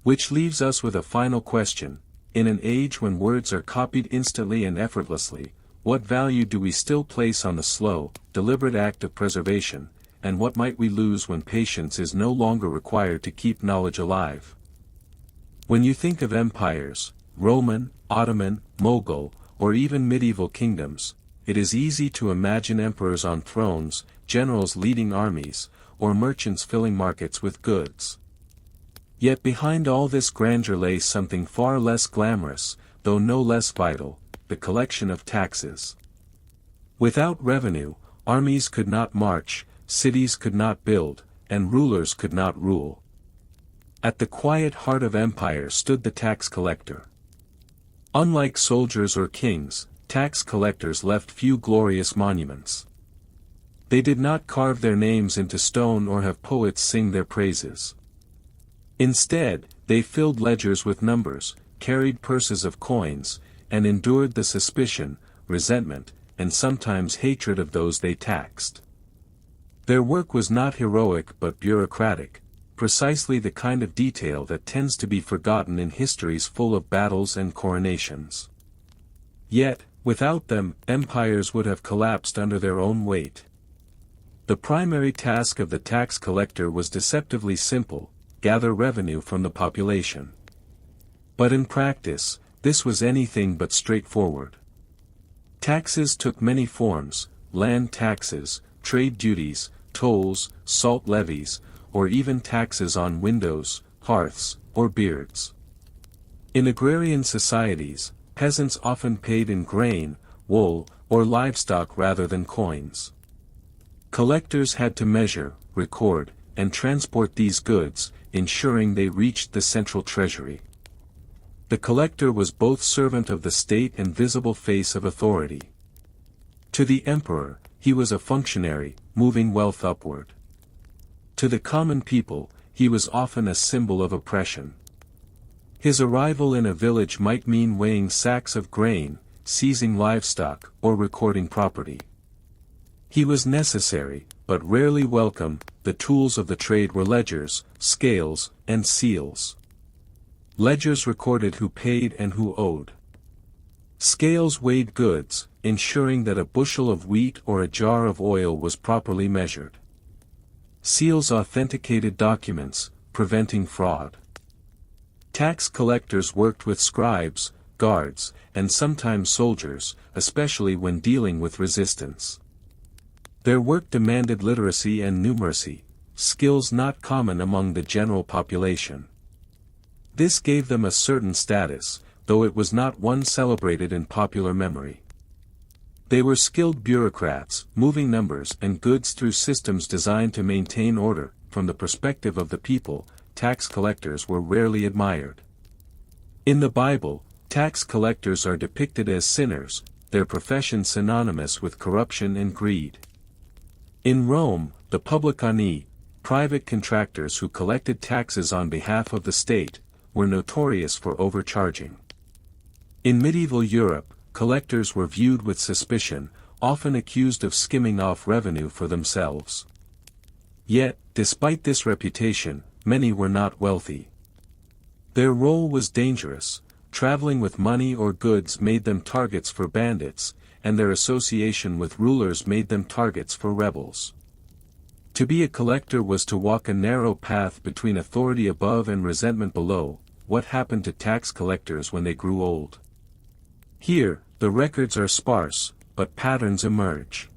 Which leaves us with a final question: in an age when words are copied instantly and effortlessly, what value do we still place on the slow, deliberate act of preservation, and what might we lose when patience is no longer required to keep knowledge alive? When you think of empires, Roman, Ottoman, Mughal, or even medieval kingdoms, it is easy to imagine emperors on thrones, generals leading armies, or merchants filling markets with goods. Yet behind all this grandeur lay something far less glamorous, though no less vital: the collection of taxes. Without revenue, armies could not march, cities could not build, and rulers could not rule. At the quiet heart of empire stood the tax collector. Unlike soldiers or kings, tax collectors left few glorious monuments. They did not carve their names into stone or have poets sing their praises. Instead, they filled ledgers with numbers, carried purses of coins, and endured the suspicion, resentment, and sometimes hatred of those they taxed. Their work was not heroic but bureaucratic, precisely the kind of detail that tends to be forgotten in histories full of battles and coronations. Yet, without them, empires would have collapsed under their own weight. The primary task of the tax collector was deceptively simple: gather revenue from the population. But in practice, this was anything but straightforward. Taxes took many forms: land taxes, trade duties, tolls, salt levies, or even taxes on windows, hearths, or beards. In agrarian societies, peasants often paid in grain, wool, or livestock rather than coins. Collectors had to measure, record, and transport these goods, ensuring they reached the central treasury. The collector was both servant of the state and visible face of authority. To the emperor, he was a functionary, moving wealth upward. To the common people, he was often a symbol of oppression. His arrival in a village might mean weighing sacks of grain, seizing livestock, or recording property. He was necessary, but rarely welcome. The tools of the trade were ledgers, scales, and seals. Ledgers recorded who paid and who owed. Scales weighed goods, ensuring that a bushel of wheat or a jar of oil was properly measured. Seals authenticated documents, preventing fraud. Tax collectors worked with scribes, guards, and sometimes soldiers, especially when dealing with resistance. Their work demanded literacy and numeracy, skills not common among the general population. This gave them a certain status, though it was not one celebrated in popular memory. They were skilled bureaucrats, moving numbers and goods through systems designed to maintain order. From the perspective of the people, tax collectors were rarely admired. In the Bible, tax collectors are depicted as sinners, their profession synonymous with corruption and greed. In Rome, the publicani, private contractors who collected taxes on behalf of the state, were notorious for overcharging. In medieval Europe, collectors were viewed with suspicion, often accused of skimming off revenue for themselves. Yet, despite this reputation, many were not wealthy. Their role was dangerous. Traveling with money or goods made them targets for bandits, and their association with rulers made them targets for rebels. To be a collector was to walk a narrow path between authority above and resentment below. What happened to tax collectors when they grew old? Here, the records are sparse, but patterns emerge.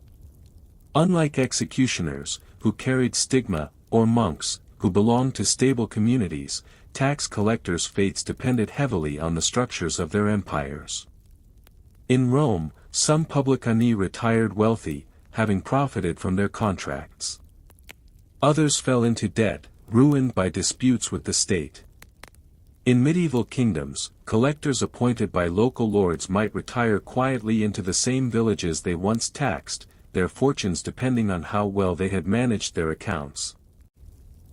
Unlike executioners, who carried stigma, or monks, who belonged to stable communities, tax collectors' fates depended heavily on the structures of their empires. In Rome, some publicani retired wealthy, having profited from their contracts. Others fell into debt, ruined by disputes with the state. In medieval kingdoms, collectors appointed by local lords might retire quietly into the same villages they once taxed, their fortunes depending on how well they had managed their accounts.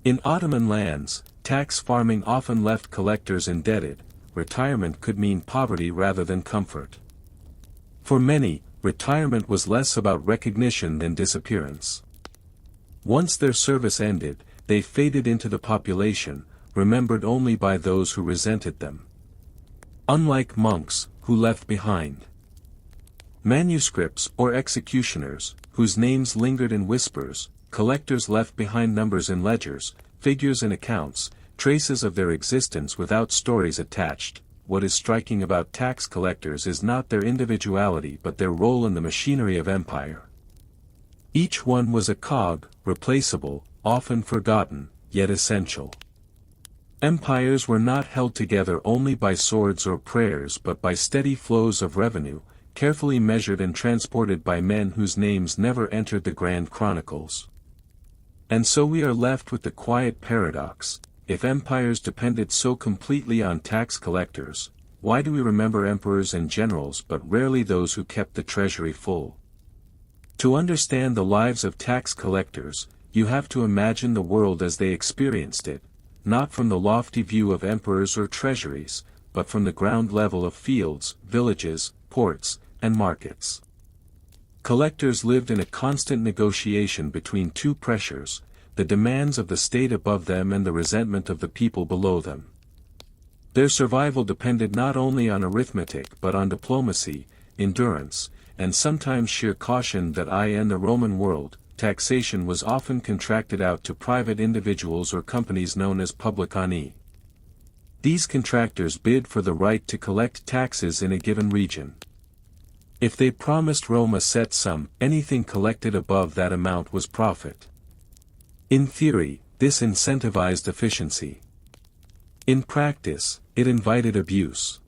In Ottoman lands, tax farming often left collectors indebted. Retirement could mean poverty rather than comfort. For many, retirement was less about recognition than disappearance. Once their service ended, they faded into the population, remembered only by those who resented them. Unlike monks, who left behind manuscripts or executioners, whose names lingered in whispers, collectors left behind numbers in ledgers, figures in accounts, traces of their existence without stories attached. What is striking about tax collectors is not their individuality but their role in the machinery of empire. Each one was a cog, replaceable, often forgotten, yet essential. Empires were not held together only by swords or prayers but by steady flows of revenue, carefully measured and transported by men whose names never entered the grand chronicles. And so we are left with the quiet paradox: if empires depended so completely on tax collectors, why do we remember emperors and generals but rarely those who kept the treasury full? To understand the lives of tax collectors, you have to imagine the world as they experienced it, not from the lofty view of emperors or treasuries, but from the ground level of fields, villages, ports, and markets. Collectors lived in a constant negotiation between two pressures: the demands of the state above them and the resentment of the people below them. Their survival depended not only on arithmetic but on diplomacy, endurance, and sometimes sheer caution. In the Roman world, taxation was often contracted out to private individuals or companies known as publicani. These contractors bid for the right to collect taxes in a given region. If they promised Rome a set sum, anything collected above that amount was profit. In theory, this incentivized efficiency. In practice, it invited abuse.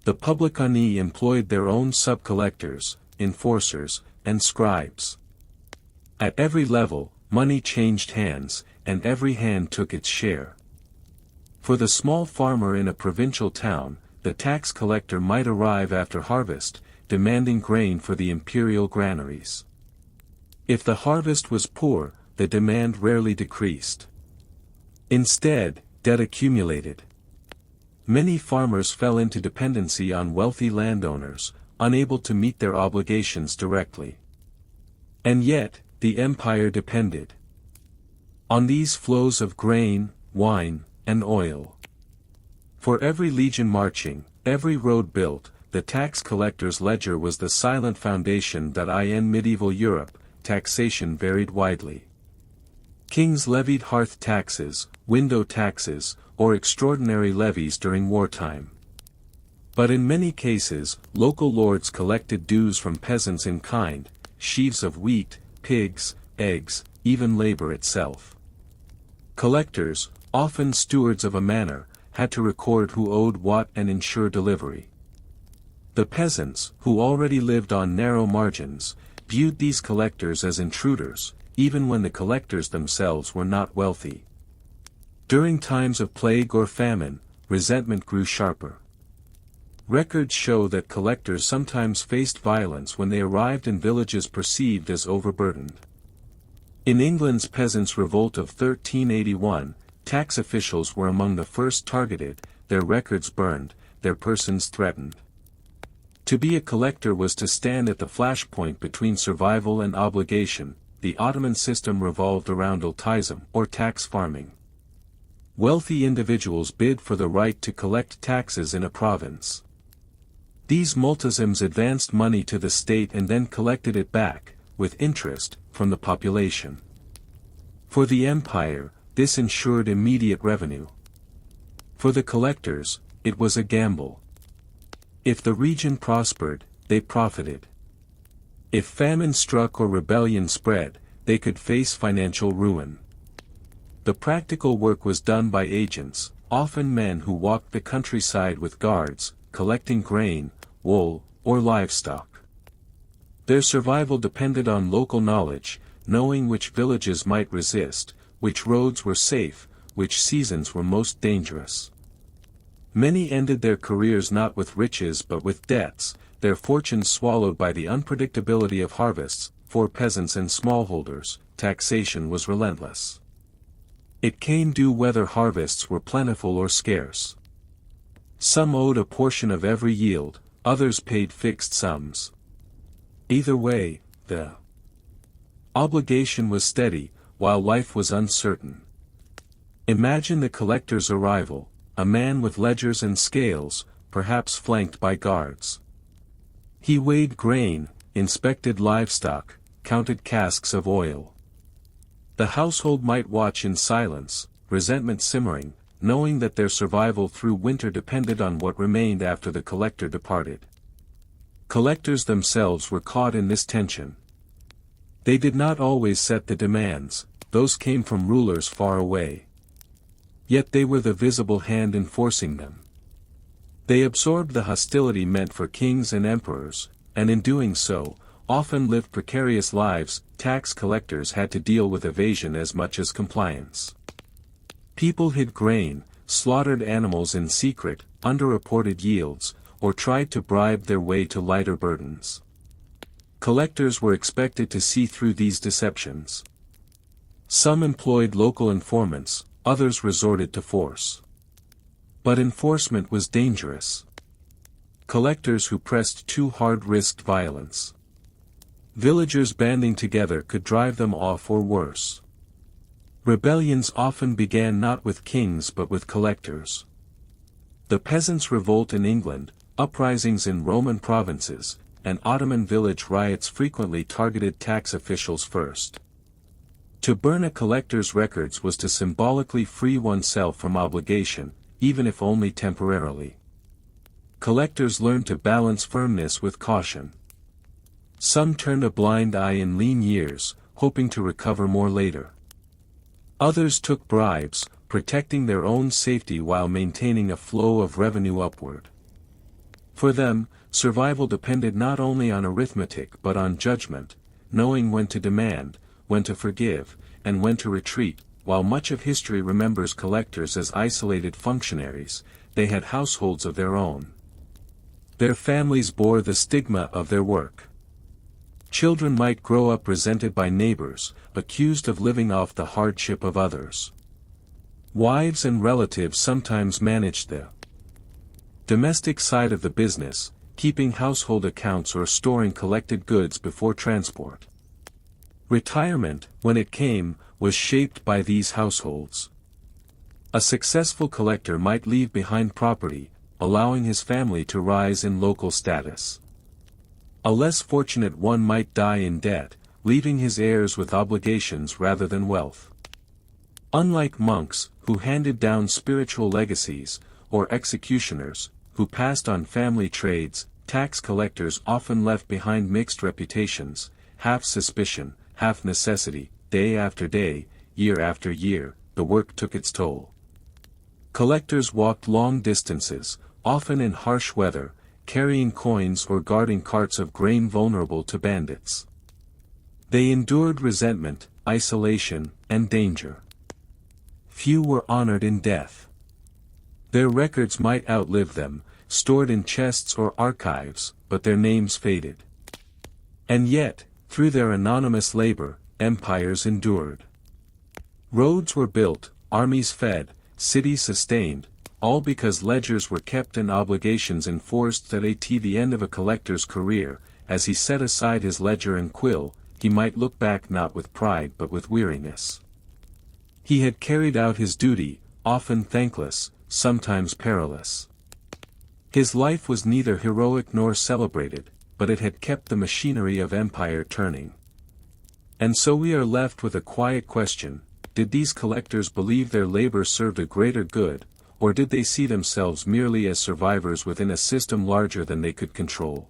The publicani employed their own sub-collectors, enforcers, and scribes. At every level, money changed hands, and every hand took its share. For the small farmer in a provincial town, the tax collector might arrive after harvest, demanding grain for the imperial granaries. If the harvest was poor, the demand rarely decreased. Instead, debt accumulated. Many farmers fell into dependency on wealthy landowners, unable to meet their obligations directly. And yet, the empire depended on these flows of grain, wine, and oil. For every legion marching, every road built, the tax collector's ledger was the silent foundation that in medieval Europe, taxation varied widely. Kings levied hearth taxes, window taxes, or extraordinary levies during wartime. But in many cases, local lords collected dues from peasants in kind, sheaves of wheat, pigs, eggs, even labor itself. Collectors, often stewards of a manor, had to record who owed what and ensure delivery. The peasants, who already lived on narrow margins, viewed these collectors as intruders, even when the collectors themselves were not wealthy. During times of plague or famine, resentment grew sharper. Records show that collectors sometimes faced violence when they arrived in villages perceived as overburdened. In England's Peasants' Revolt of 1381, tax officials were among the first targeted, their records burned, their persons threatened. To be a collector was to stand at the flashpoint between survival and obligation. The Ottoman system revolved around ultism or tax farming. Wealthy individuals bid for the right to collect taxes in a province. These multisms advanced money to the state and then collected it back, with interest, from the population. For the empire, this ensured immediate revenue. For the collectors, it was a gamble. If the region prospered, they profited. If famine struck or rebellion spread, they could face financial ruin. The practical work was done by agents, often men who walked the countryside with guards, collecting grain, wool, or livestock. Their survival depended on local knowledge, knowing which villages might resist, which roads were safe, which seasons were most dangerous. Many ended their careers not with riches but with debts, their fortunes swallowed by the unpredictability of harvests. For peasants and smallholders, taxation was relentless. It came due whether harvests were plentiful or scarce. Some owed a portion of every yield, others paid fixed sums. Either way, the obligation was steady, while life was uncertain. Imagine the collector's arrival, a man with ledgers and scales, perhaps flanked by guards. He weighed grain, inspected livestock, counted casks of oil. The household might watch in silence, resentment simmering, knowing that their survival through winter depended on what remained after the collector departed. Collectors themselves were caught in this tension. They did not always set the demands, those came from rulers far away. Yet they were the visible hand enforcing them. They absorbed the hostility meant for kings and emperors, and in doing so, often lived precarious lives. Tax collectors had to deal with evasion as much as compliance. People hid grain, slaughtered animals in secret, underreported yields, or tried to bribe their way to lighter burdens. Collectors were expected to see through these deceptions. Some employed local informants, others resorted to force. But enforcement was dangerous. Collectors who pressed too hard risked violence. Villagers banding together could drive them off or worse. Rebellions often began not with kings but with collectors. The Peasants' Revolt in England, uprisings in Roman provinces, and Ottoman village riots frequently targeted tax officials first. To burn a collector's records was to symbolically free oneself from obligation, even if only temporarily. Collectors learned to balance firmness with caution. Some turned a blind eye in lean years, hoping to recover more later. Others took bribes, protecting their own safety while maintaining a flow of revenue upward. For them, survival depended not only on arithmetic but on judgment, knowing when to demand, when to forgive, and when to retreat. While much of history remembers collectors as isolated functionaries, they had households of their own. Their families bore the stigma of their work. Children might grow up resented by neighbors, accused of living off the hardship of others. Wives and relatives sometimes managed the Domestic side of the business, keeping household accounts or storing collected goods before transport. Retirement, when it came, was shaped by these households. A successful collector might leave behind property, allowing his family to rise in local status. A less fortunate one might die in debt, leaving his heirs with obligations rather than wealth. Unlike monks, who handed down spiritual legacies, or executioners, who passed on family trades, tax collectors often left behind mixed reputations, half suspicion, half necessity. Day after day, year after year, the work took its toll. Collectors walked long distances, often in harsh weather, carrying coins or guarding carts of grain vulnerable to bandits. They endured resentment, isolation, and danger. Few were honored in death. Their records might outlive them, stored in chests or archives, but their names faded. And yet, through their anonymous labor, empires endured. Roads were built, armies fed, cities sustained, all because ledgers were kept and obligations enforced. At the end of a collector's career, as he set aside his ledger and quill, he might look back not with pride but with weariness. He had carried out his duty, often thankless, sometimes perilous. His life was neither heroic nor celebrated, but it had kept the machinery of empire turning. And so we are left with a quiet question: did these collectors believe their labor served a greater good, or did they see themselves merely as survivors within a system larger than they could control?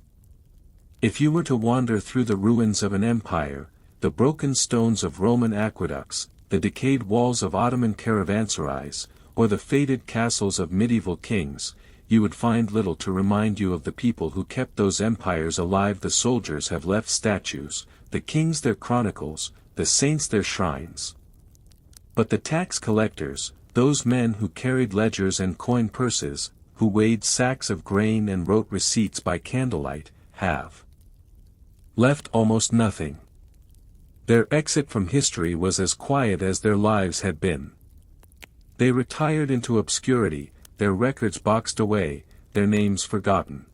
If you were to wander through the ruins of an empire, the broken stones of Roman aqueducts, the decayed walls of Ottoman caravanserais, or the faded castles of medieval kings, you would find little to remind you of the people who kept those empires alive. The soldiers have left statues, the kings their chronicles, the saints their shrines. But the tax collectors, those men who carried ledgers and coin purses, who weighed sacks of grain and wrote receipts by candlelight, have left almost nothing. Their exit from history was as quiet as their lives had been. They retired into obscurity, their records boxed away, their names forgotten.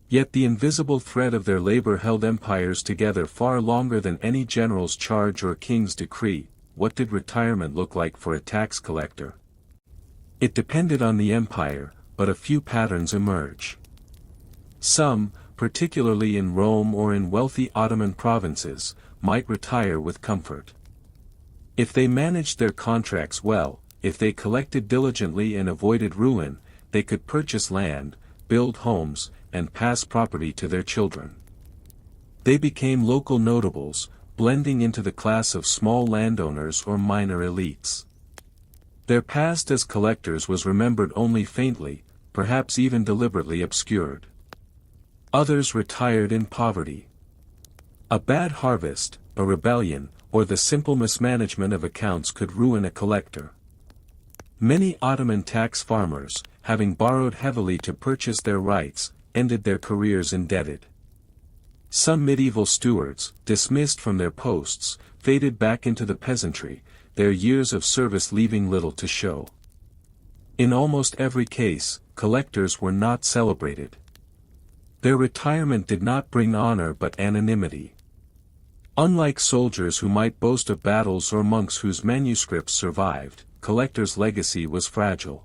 Yet the invisible thread of their labor held empires together far longer than any general's charge or king's decree. What did retirement look like for a tax collector? It depended on the empire, but a few patterns emerge. Some, particularly in Rome or in wealthy Ottoman provinces, might retire with comfort. If they managed their contracts well, if they collected diligently and avoided ruin, they could purchase land, build homes, and pass property to their children. They became local notables, blending into the class of small landowners or minor elites. Their past as collectors was remembered only faintly, perhaps even deliberately obscured. Others retired in poverty. A bad harvest, a rebellion, or the simple mismanagement of accounts could ruin a collector. Many Ottoman tax farmers, having borrowed heavily to purchase their rights, ended their careers indebted. Some medieval stewards, dismissed from their posts, faded back into the peasantry, their years of service leaving little to show. In almost every case, collectors were not celebrated. Their retirement did not bring honor but anonymity. Unlike soldiers who might boast of battles or monks whose manuscripts survived, collectors' legacy was fragile.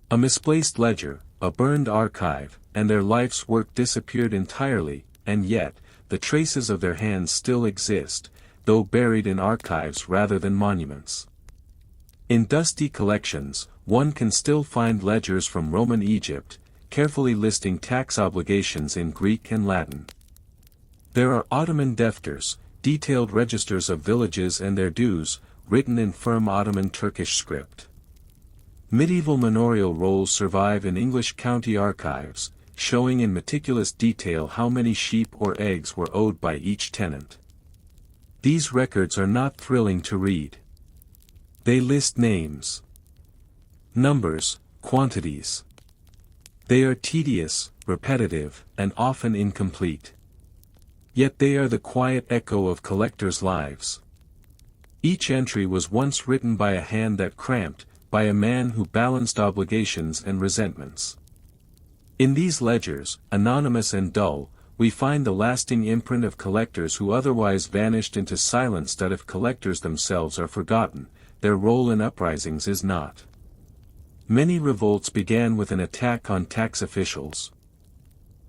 A misplaced ledger, a burned archive, and their life's work disappeared entirely, and yet, the traces of their hands still exist, though buried in archives rather than monuments. In dusty collections, one can still find ledgers from Roman Egypt, carefully listing tax obligations in Greek and Latin. There are Ottoman defters, detailed registers of villages and their dues, written in firm Ottoman Turkish script. Medieval manorial rolls survive in English county archives, showing in meticulous detail how many sheep or eggs were owed by each tenant. These records are not thrilling to read. They list names, numbers, quantities. They are tedious, repetitive, and often incomplete. Yet they are the quiet echo of collectors' lives. Each entry was once written by a hand that cramped, by a man who balanced obligations and resentments. In these ledgers, anonymous and dull, we find the lasting imprint of collectors who otherwise vanished into silence. That if collectors themselves are forgotten, their role in uprisings is not. Many revolts began with an attack on tax officials.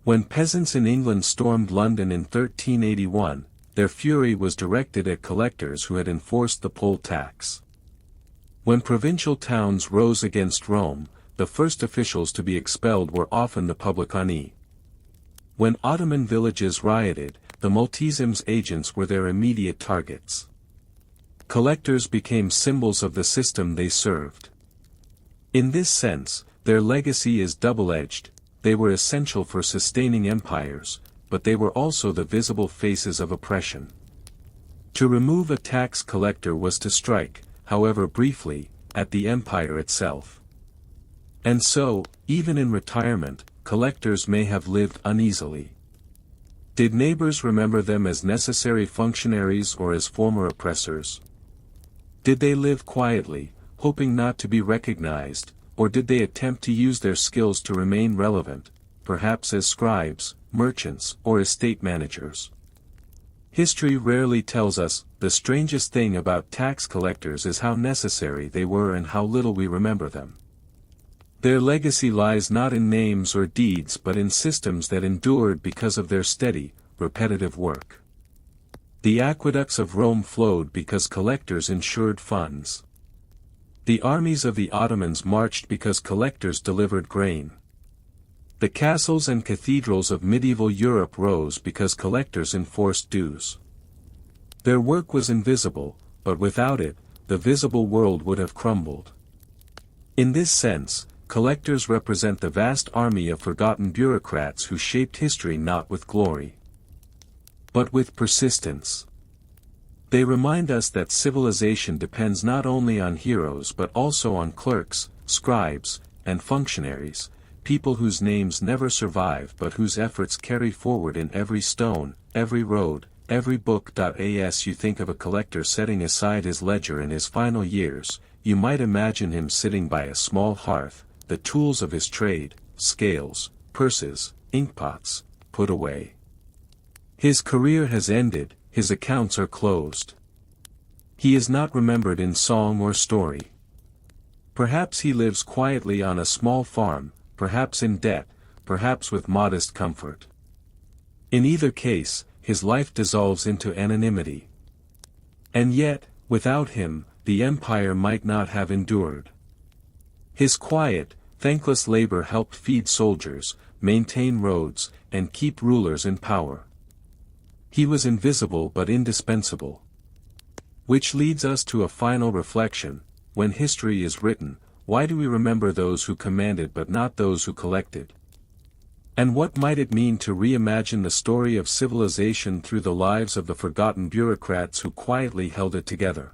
When peasants in England stormed London in 1381, their fury was directed at collectors who had enforced the poll tax. When provincial towns rose against Rome, the first officials to be expelled were often the publicani. When Ottoman villages rioted, the multisim's agents were their immediate targets. Collectors became symbols of the system they served. In this sense, their legacy is double-edged. They were essential for sustaining empires, but they were also the visible faces of oppression. To remove a tax collector was to strike, however briefly, at the empire itself. And so, even in retirement, collectors may have lived uneasily. Did neighbors remember them as necessary functionaries or as former oppressors? Did they live quietly, hoping not to be recognized, or did they attempt to use their skills to remain relevant, perhaps as scribes, merchants, or estate managers? History rarely tells us. The strangest thing about tax collectors is how necessary they were and how little we remember them. Their legacy lies not in names or deeds but in systems that endured because of their steady, repetitive work. The aqueducts of Rome flowed because collectors ensured funds. The armies of the Ottomans marched because collectors delivered grain. The castles and cathedrals of medieval Europe rose because collectors enforced dues. Their work was invisible, but without it, the visible world would have crumbled. In this sense, collectors represent the vast army of forgotten bureaucrats who shaped history not with glory, but with persistence. They remind us that civilization depends not only on heroes but also on clerks, scribes, and functionaries, people whose names never survive but whose efforts carry forward in every stone, every road, every book. As you think of a collector setting aside his ledger in his final years, you might imagine him sitting by a small hearth, the tools of his trade, scales, purses, inkpots, put away. His career has ended, his accounts are closed. He is not remembered in song or story. Perhaps he lives quietly on a small farm, perhaps in debt, perhaps with modest comfort. In either case, his life dissolves into anonymity. And yet, without him, the empire might not have endured. His quiet, thankless labor helped feed soldiers, maintain roads, and keep rulers in power. He was invisible but indispensable. Which leads us to a final reflection: when history is written, why do we remember those who commanded but not those who collected? And what might it mean to reimagine the story of civilization through the lives of the forgotten bureaucrats who quietly held it together?